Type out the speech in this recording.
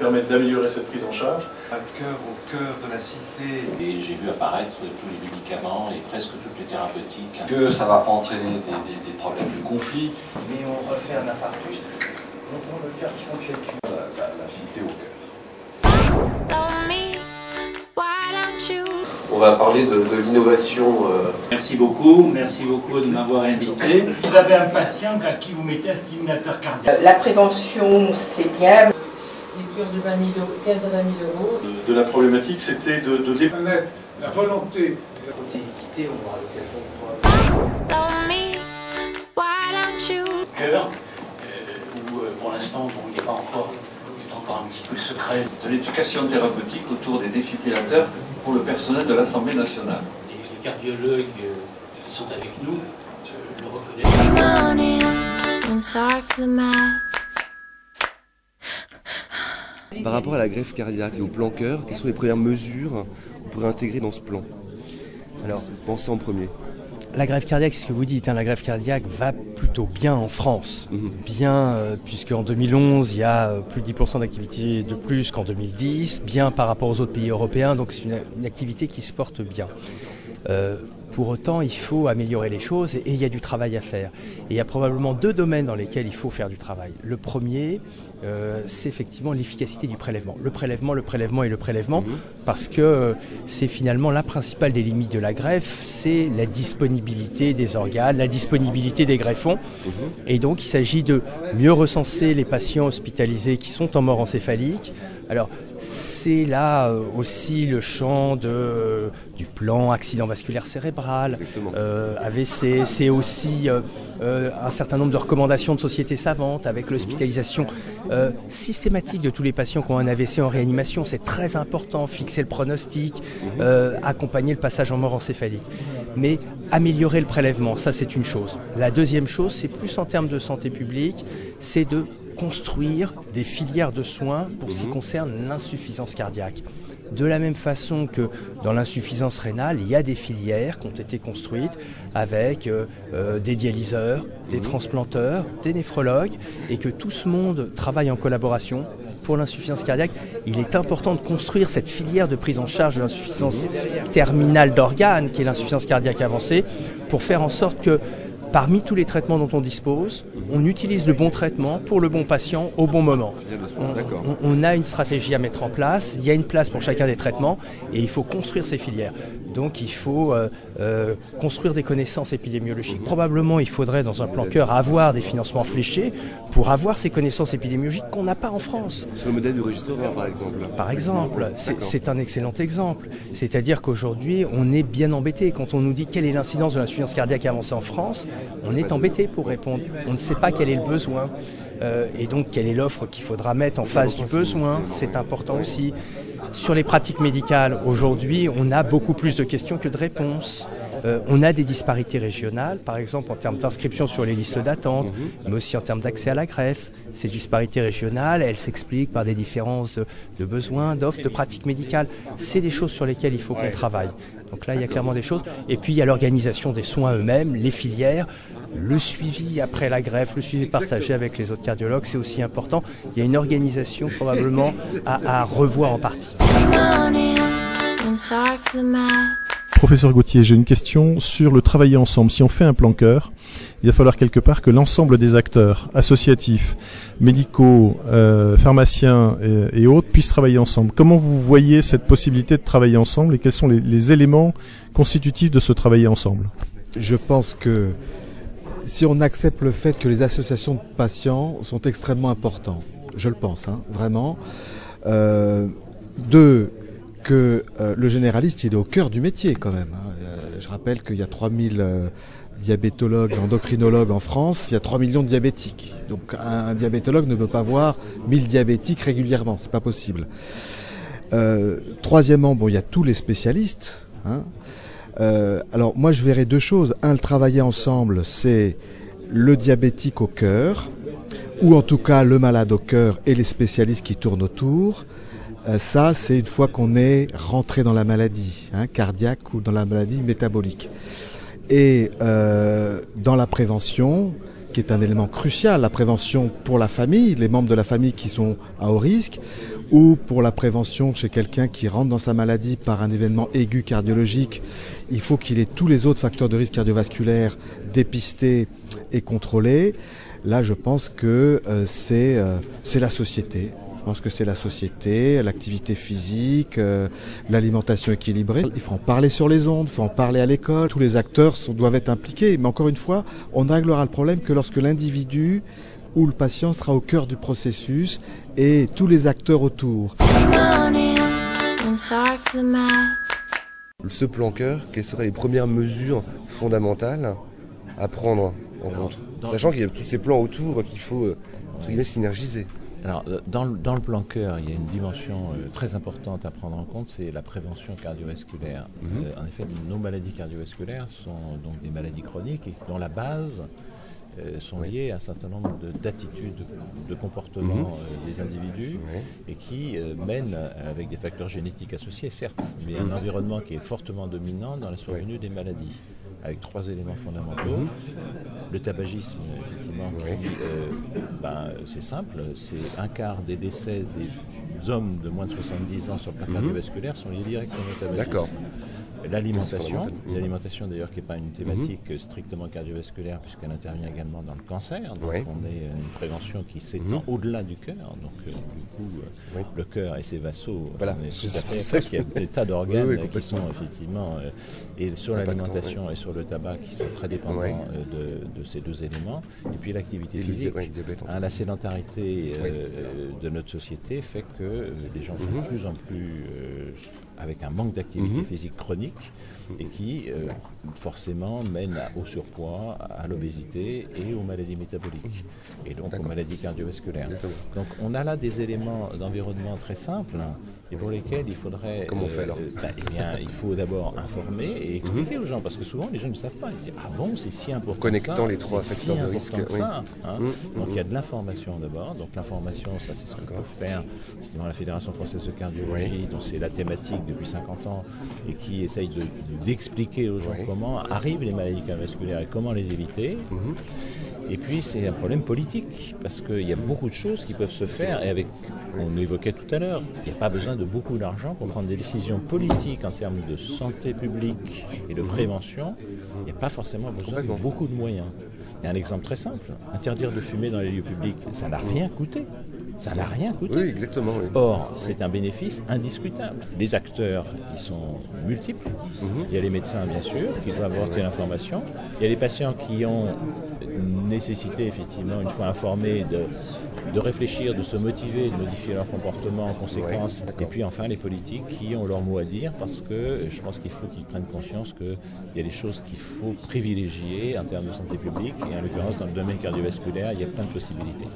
permettre d'améliorer cette prise en charge. Au cœur de la cité. Et j'ai vu apparaître tous les médicaments et presque toutes les thérapeutiques. Que ça ne va pas entraîner des problèmes de conflit. Mais on refait un infarctus, on a le cœur qui fonctionne plus. La cité au cœur. On va parler de l'innovation. Merci beaucoup de m'avoir invité. Vous avez un patient à qui vous mettez un stimulateur cardiaque. La prévention, c'est bien. Des cures de 15 à 20 000 euros. De la problématique, c'était de Connaître la volonté. Côté équité, on aura l'occasion de Cœur, où pour l'instant, il n'est pas encore, c'est encore un petit peu secret. De l'éducation thérapeutique autour des défibrillateurs pour le personnel de l'Assemblée nationale. Les cardiologues qui sont avec nous le reconnaissent. Par rapport à la greffe cardiaque et au plan cœur, quelles sont les premières mesures qu'on pourrait intégrer dans ce plan? Alors, pensez en premier. La greffe cardiaque, c'est ce que vous dites, la greffe cardiaque va plutôt bien en France. Bien, puisqu'en 2011, il y a plus de 10% d'activité de plus qu'en 2010, bien par rapport aux autres pays européens, donc c'est une activité qui se porte bien. Pour autant, il faut améliorer les choses et il y a du travail à faire. Et il y a probablement deux domaines dans lesquels il faut faire du travail. Le premier, c'est effectivement l'efficacité du prélèvement. Le prélèvement, parce que c'est finalement la principale des limites de la greffe, c'est la disponibilité des organes, la disponibilité des greffons. Et donc, il s'agit de mieux recenser les patients hospitalisés qui sont en mort encéphalique. Alors, c'est là aussi le champ du plan accident vasculaire cérébral, AVC, c'est aussi un certain nombre de recommandations de sociétés savantes avec l'hospitalisation systématique de tous les patients qui ont un AVC en réanimation. C'est très important, fixer le pronostic, accompagner le passage en mort encéphalique. Mais améliorer le prélèvement, ça c'est une chose. La deuxième chose, c'est plus en termes de santé publique, c'est de construire des filières de soins pour ce qui concerne l'insuffisance cardiaque. De la même façon que dans l'insuffisance rénale, il y a des filières qui ont été construites avec des dialyseurs, des transplanteurs, des néphrologues, et que tout ce monde travaille en collaboration pour l'insuffisance cardiaque. Il est important de construire cette filière de prise en charge de l'insuffisance terminale d'organes, qui est l'insuffisance cardiaque avancée, pour faire en sorte que parmi tous les traitements dont on dispose, on utilise le bon traitement pour le bon patient au bon moment. On a une stratégie à mettre en place, il y a une place pour chacun des traitements et il faut construire ces filières. Donc il faut construire des connaissances épidémiologiques. Probablement il faudrait dans un plan cœur avoir des financements fléchés pour avoir ces connaissances épidémiologiques qu'on n'a pas en France. Sur le modèle du registre 20 par exemple. Par exemple, c'est un excellent exemple. C'est-à-dire qu'aujourd'hui on est bien embêté quand on nous dit quelle est l'incidence de l'insuffisance cardiaque avancée en France. On est embêté pour répondre. On ne sait pas quel est le besoin et donc quelle est l'offre qu'il faudra mettre en face du besoin. C'est important aussi. Sur les pratiques médicales, aujourd'hui, on a beaucoup plus de questions que de réponses. On a des disparités régionales, par exemple en termes d'inscription sur les listes d'attente, mais aussi en termes d'accès à la greffe. Ces disparités régionales, elles s'expliquent par des différences de besoins, d'offres, de pratiques médicales. C'est des choses sur lesquelles il faut qu'on travaille. Donc là, il y a clairement des choses. Et puis, il y a l'organisation des soins eux-mêmes, les filières, le suivi après la greffe, le suivi partagé avec les autres cardiologues, c'est aussi important. Il y a une organisation probablement à revoir en partie. Professeur Gauthier, j'ai une question sur le travailler ensemble. Si on fait un plan cœur, il va falloir quelque part que l'ensemble des acteurs associatifs, médicaux, pharmaciens et autres puissent travailler ensemble. Comment vous voyez cette possibilité de travailler ensemble et quels sont les éléments constitutifs de ce travailler ensemble? Je pense que si on accepte le fait que les associations de patients sont extrêmement importantes, je le pense, vraiment. Deux, que le généraliste, il est au cœur du métier quand même. Je rappelle qu'il y a 3000 diabétologues, endocrinologues en France, il y a 3 millions de diabétiques. Donc un diabétologue ne peut pas voir 1000 diabétiques régulièrement, c'est pas possible. Troisièmement, il y a tous les spécialistes. Alors moi je verrais deux choses. Un, le travailler ensemble, c'est le diabétique au cœur, ou en tout cas le malade au cœur et les spécialistes qui tournent autour. Ça, c'est une fois qu'on est rentré dans la maladie cardiaque ou dans la maladie métabolique. Et dans la prévention, qui est un élément crucial, la prévention pour la famille, les membres de la famille qui sont à haut risque, ou pour la prévention chez quelqu'un qui rentre dans sa maladie par un événement aigu cardiologique. Il faut qu'il ait tous les autres facteurs de risque cardiovasculaire dépistés et contrôlés. Là, je pense que c'est la société. Je pense que c'est la société, l'activité physique, l'alimentation équilibrée. Il faut en parler sur les ondes, il faut en parler à l'école. Tous les acteurs doivent être impliqués. Mais encore une fois, on ne réglera le problème que lorsque l'individu ou le patient sera au cœur du processus et tous les acteurs autour. Ce plan cœur, quelles seraient les premières mesures fondamentales à prendre en compte, sachant qu'il y a tous ces plans autour qu'il faut synergiser. Alors, dans le plan cœur, il y a une dimension très importante à prendre en compte, c'est la prévention cardiovasculaire. En effet, nos maladies cardiovasculaires sont donc des maladies chroniques et dont la base sont liées à un certain nombre d'attitudes, de comportements des individus et qui mènent avec des facteurs génétiques associés, certes, mais un environnement qui est fortement dominant dans la survenue des maladies, avec 3 éléments fondamentaux. Le tabagisme, effectivement, qui, c'est simple, c'est un quart des décès des hommes de moins de 70 ans sur le plan cardiovasculaire sont liés directement au tabagisme. D'accord. L'alimentation d'ailleurs qui n'est pas une thématique strictement cardiovasculaire puisqu'elle intervient également dans le cancer, donc on est une prévention qui s'étend au-delà du cœur, donc du coup le cœur et ses vassaux, on est tout à fait ça qu'il y a des tas d'organes qui sont effectivement et sur l'alimentation et sur le tabac qui sont très dépendants de ces 2 éléments, et puis l'activité physique. La sédentarité de notre société fait que les gens sont de plus en plus avec un manque d'activité physique chronique et qui forcément mène au surpoids, à l'obésité et aux maladies métaboliques et donc aux maladies cardiovasculaires. Donc on a là des éléments d'environnement très simples et pour lesquels il faudrait... Comment on fait alors eh bien, il faut d'abord informer et expliquer aux gens, parce que souvent les gens ne savent pas. Ils disent « Ah bon, c'est si important connectant ça, les 3 facteurs de risque. Donc il y a de l'information d'abord. Donc l'information, ça c'est ce qu'on peut faire. Justement, la Fédération française de cardiologie, dont c'est la thématique depuis 50 ans et qui essaye d'expliquer aux gens comment arrivent les maladies cardiovasculaires et comment les éviter. Et puis c'est un problème politique, parce qu'il y a beaucoup de choses qui peuvent se faire, et avec, on l'évoquait tout à l'heure, il n'y a pas besoin de beaucoup d'argent pour prendre des décisions politiques en termes de santé publique et de prévention. Il n'y a pas forcément besoin de beaucoup de moyens. Il y a un exemple très simple, interdire de fumer dans les lieux publics, ça n'a rien coûté. Ça n'a rien coûté. Oui, exactement. Oui. Or, c'est un bénéfice indiscutable. Les acteurs, ils sont multiples. Il y a les médecins, bien sûr, qui doivent avoir telle information. Il y a les patients qui ont une nécessité, effectivement, une fois informés, de réfléchir, de se motiver, de modifier leur comportement en conséquence. Et puis enfin, les politiques qui ont leur mot à dire, parce que je pense qu'il faut qu'ils prennent conscience qu'il y a des choses qu'il faut privilégier en termes de santé publique. Et en l'occurrence, dans le domaine cardiovasculaire, il y a plein de possibilités.